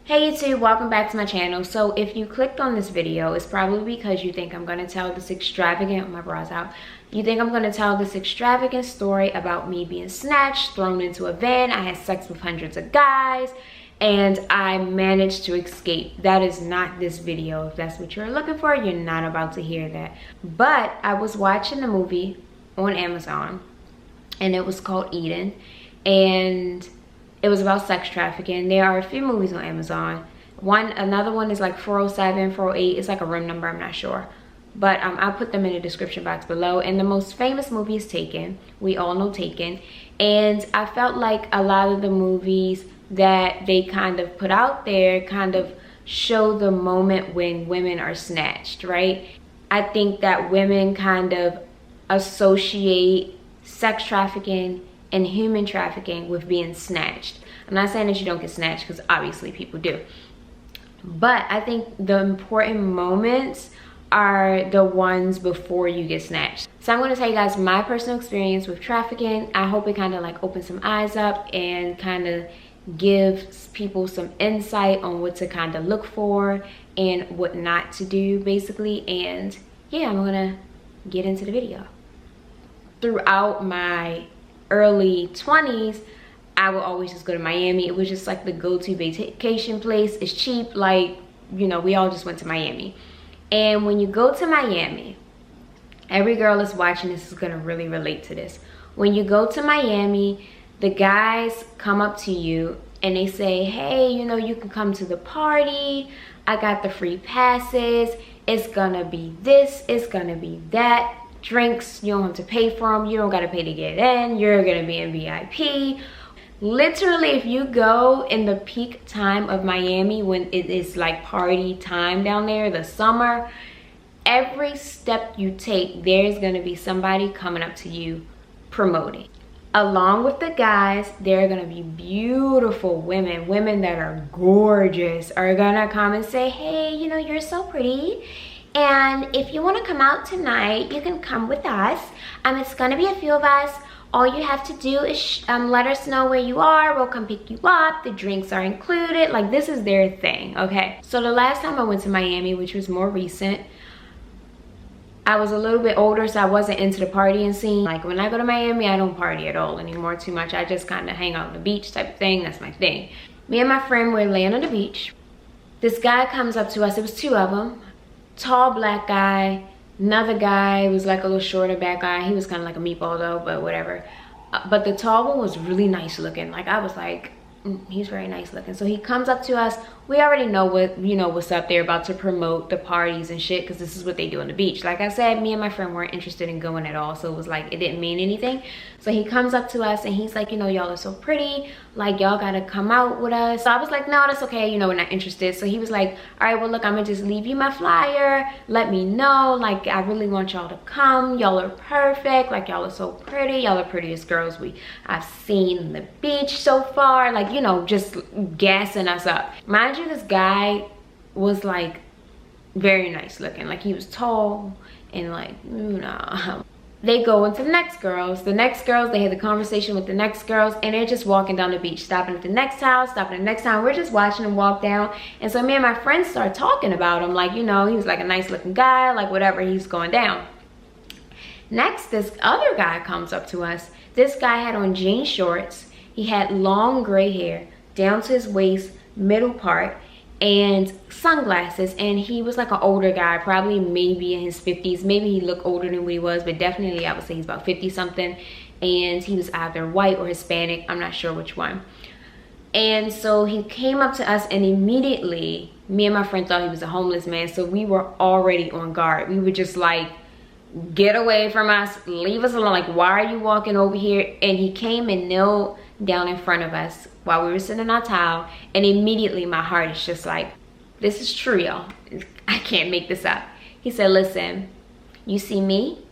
Hey YouTube, welcome back to my channel. So if you clicked on this video, it's probably because you think I'm going to tell this extravagant, my bras out. You think I'm going to tell this extravagant story about me being snatched, thrown into a van. I had sex with hundreds of guys and I managed to escape. That is not this video. If that's what you're looking for, you're not about to hear that. But I was watching a movie on Amazon and it was called Eden, and it was about sex trafficking. There are a few movies on Amazon. Another one is like 407, 408. It's like a room number, I'm not sure. But I'll put them in the description box below. And the most famous movie is Taken. We all know Taken. And I felt like a lot of the movies that they kind of put out there kind of show the moment when women are snatched, right? I think that women kind of associate sex trafficking and human trafficking with being snatched. I'm not saying that you don't get snatched, because obviously people do, but I think the important moments are the ones before you get snatched. So I'm going to tell you guys my personal experience with trafficking. I hope it kind of like opens some eyes up and kind of gives people some insight on what to kind of look for and what not to do, basically. And yeah, I'm gonna get into the video. Throughout my early 20s, I would always just go to Miami. It was just like the go-to vacation place. It's cheap, like, you know, we all just went to Miami. And when you go to Miami, every girl that's watching this is gonna really relate to this. When you go to Miami, the guys come up to you and they say, hey, you know, you can come to the party. I got the free passes. It's gonna be this, it's gonna be that. Drinks, you don't have to pay for them. You don't gotta pay to get in. You're gonna be in VIP. Literally, if you go in the peak time of Miami, when it is like party time down there, the summer, every step you take, there's gonna be somebody coming up to you promoting. Along with the guys, there are gonna be beautiful women that are gorgeous, are gonna come and say, hey, you know, you're so pretty. And if you want to come out tonight, you can come with us. It's gonna be a few of us. All you have to do is let us know where you are. We'll come pick you up. The drinks are included. Like, this is their thing, okay? So the last time I went to Miami, which was more recent, I was a little bit older, so I wasn't into the partying scene. Like, when I go to Miami, I don't party at all anymore too much. I just kind of hang out on the beach type of thing. That's my thing. Me and my friend were laying on the beach. This guy comes up to us. It was two of them. Tall black guy, another guy was like a little shorter back guy. He was kind of like a meatball though, but whatever. But the tall one was really nice looking. Like, I was like, he's very nice looking. So he comes up to us. We already know what, you know, what's up there, about to promote the parties and shit, because this is what they do on the beach. Like I said, me and my friend weren't interested in going at all, so it was like, it didn't mean anything. So he comes up to us and he's like, you know, y'all are so pretty, like, y'all gotta come out with us. So I was like, no, that's okay, you know, we're not interested. So he was like, all right, well, look, I'm gonna just leave you my flyer, let me know, like, I really want y'all to come. Y'all are perfect, like, y'all are so pretty. Y'all are prettiest girls I've seen on the beach so far. Like, you know, just gassing us up. Mind you, this guy was like very nice looking. Like, he was tall and like, you know. They go into the next girls. The next girls, they had the conversation with the next girls, and they're just walking down the beach, stopping at the next house, stopping at the next town. We're just watching them walk down. And so me and my friends start talking about him. Like, you know, he was like a nice looking guy, like whatever, he's going down. Next, this other guy comes up to us. This guy had on jean shorts. He had long gray hair down to his waist, middle part, and sunglasses. And he was like an older guy, probably maybe in his 50s. Maybe he looked older than what he was, but definitely I would say he's about 50 something. And he was either white or Hispanic, I'm not sure which one. And so he came up to us, and immediately me and my friend thought he was a homeless man. So we were already on guard. We were just like, get away from us, leave us alone. Like, why are you walking over here? And he came and knelt down in front of us while we were sitting in our towel, and immediately my heart is just like, this is true, y'all. I can't make this up. He said, listen, you see me?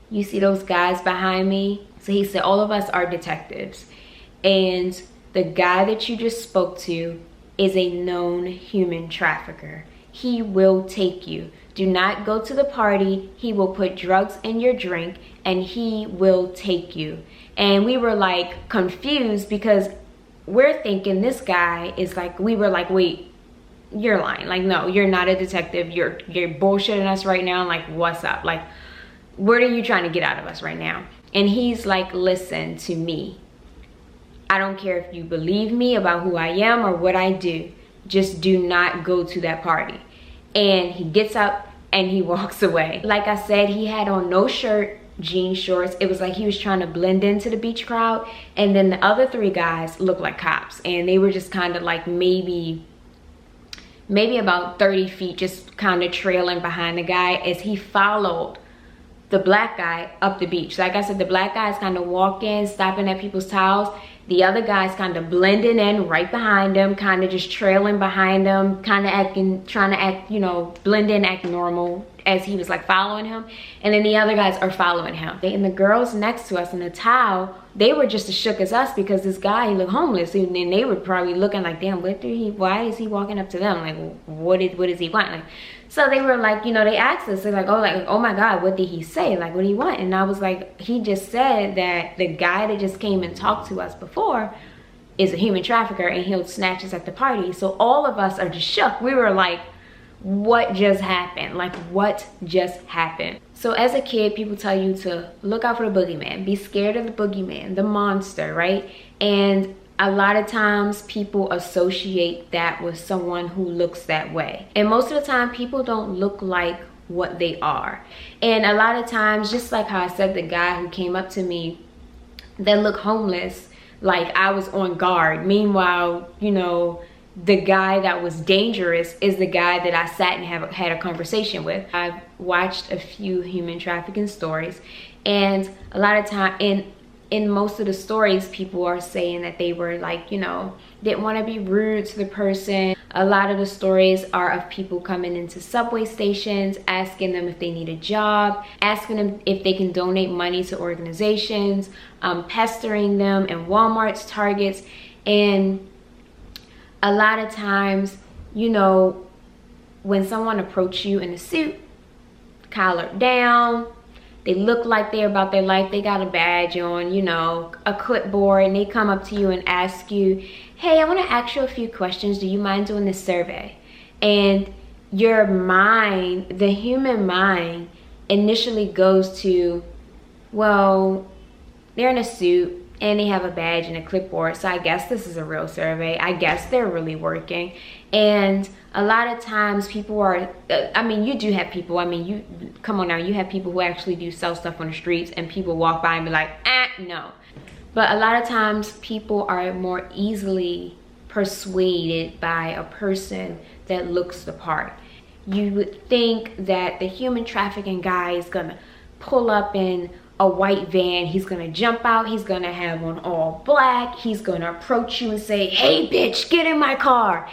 You see those guys behind me? So he said, all of us are detectives, and the guy that you just spoke to is a known human trafficker. He will take you. Do not go to the party. He will put drugs in your drink and he will take you. And we were like confused, because we're thinking this guy is like, we were like, wait, you're lying. Like, no, you're not a detective. You're bullshitting us right now. Like, what's up? Like, what are you trying to get out of us right now? And he's like, listen to me. I don't care if you believe me about who I am or what I do. Just do not go to that party. And he gets up and he walks away. Like I said, he had on no shirt, jean shorts. It was like he was trying to blend into the beach crowd. And then the other 3 guys looked like cops. And they were just kind of like maybe about 30 feet, just kind of trailing behind the guy as he followed the black guy up the beach. Like I said, the black guy is kind of walking, stopping at people's towels. The other guy's kind of blending in right behind him, kind of just trailing behind him, kind of trying to act, you know, blend in, act normal as he was like following him. And then the other guys are following him. And the girls next to us in the towel, they were just as shook as us because this guy, he looked homeless. And then they were probably looking like, damn, why is he walking up to them? Like, what does he want? Like, so they were like, you know, they asked us, they're like, oh my God, what did he say? Like, what do you want? And I was like, he just said that the guy that just came and talked to us before is a human trafficker and he'll snatch us at the party. So all of us are just shook. We were like, what just happened? Like, what just happened? So as a kid, people tell you to look out for the boogeyman, be scared of the boogeyman, the monster, right? And a lot of times people associate that with someone who looks that way. And most of the time, people don't look like what they are. And a lot of times, just like how I said, the guy who came up to me that looked homeless, like I was on guard. Meanwhile, you know, the guy that was dangerous is the guy that I sat and had a conversation with. I've watched a few human trafficking stories, and a lot of time in most of the stories, people are saying that they were like, you know, didn't want to be rude to the person. A lot of the stories are of people coming into subway stations, asking them if they need a job, asking them if they can donate money to organizations, pestering them in Walmart's, Targets. And a lot of times, you know, when someone approaches you in a suit, collared down, they look like they're about their life, they got a badge on, you know, a clipboard, and they come up to you and ask you, hey, I want to ask you a few questions. Do you mind doing this survey? And your mind, the human mind, initially goes to, well, they're in a suit and they have a badge and a clipboard, so I guess this is a real survey. I guess they're really working. And a lot of times people are, I mean, you do have people, I mean, you, come on now, you have people who actually do sell stuff on the streets and people walk by and be like, no. But a lot of times people are more easily persuaded by a person that looks the part. You would think that the human trafficking guy is gonna pull up in a white van, he's gonna jump out, he's gonna have on all black, he's gonna approach you and say, hey bitch, get in my car.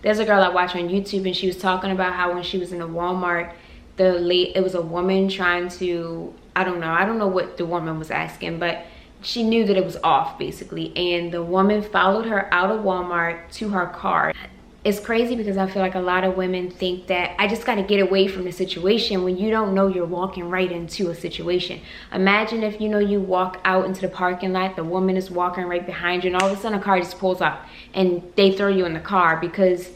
There's a girl I watch on YouTube, and she was talking about how when she was in a Walmart, it was a woman trying to, I don't know what the woman was asking, but she knew that it was off basically, and the woman followed her out of Walmart to her car. It's crazy because I feel like a lot of women think that I just got to get away from the situation when you don't know you're walking right into a situation. Imagine if, you know, you walk out into the parking lot, the woman is walking right behind you, and all of a sudden a car just pulls up and they throw you in the car because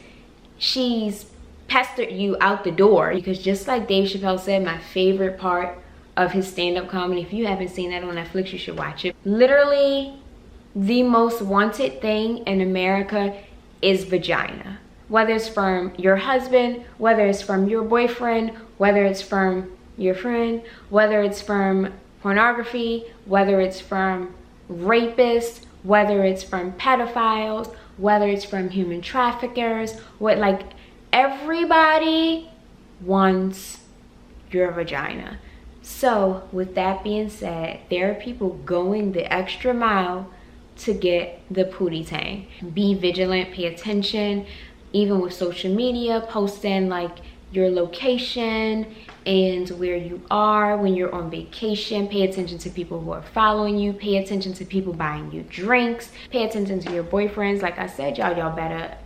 she's pestered you out the door. Because just like Dave Chappelle said, my favorite part of his stand-up comedy, if you haven't seen that on Netflix, you should watch it. Literally, the most wanted thing in America is vagina. Whether it's from your husband, whether it's from your boyfriend, whether it's from your friend, whether it's from pornography, whether it's from rapists, whether it's from pedophiles, whether it's from human traffickers, like everybody wants your vagina. So with that being said, there are people going the extra mile to get the pootie tang. Be vigilant, pay attention, even with social media, posting like your location and where you are when you're on vacation. Pay attention to people who are following you, pay attention to people buying you drinks, pay attention to your boyfriends. Like I said, y'all better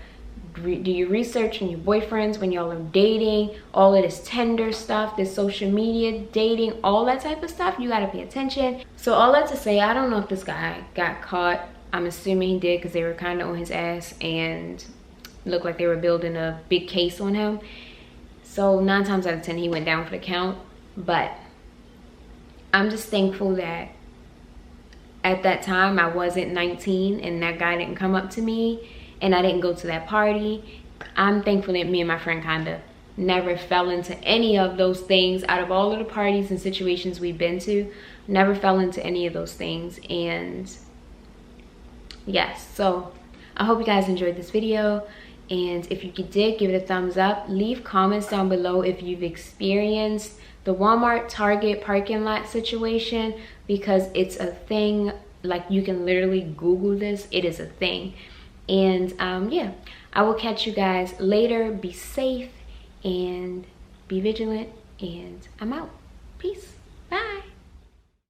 do your research on your boyfriends when y'all are dating. All of this Tinder stuff, this social media dating, all that type of stuff, you gotta pay attention. So all that to say, I don't know if this guy got caught I'm assuming he did because they were kind of on his ass and looked like they were building a big case on him. So 9 times out of 10 he went down for the count. But I'm just thankful that at that time I wasn't 19 and that guy didn't come up to me and I didn't go to that party. I'm thankful that me and my friend kind of never fell into any of those things. Out of all of the parties and situations we've been to, never fell into any of those things. And yes, so I hope you guys enjoyed this video, and if you did, give it a thumbs up. Leave comments down below if you've experienced the Walmart Target parking lot situation, because it's a thing. Like, you can literally Google this, it is a thing. And yeah, I will catch you guys later. Be safe and be vigilant, and I'm out. Peace.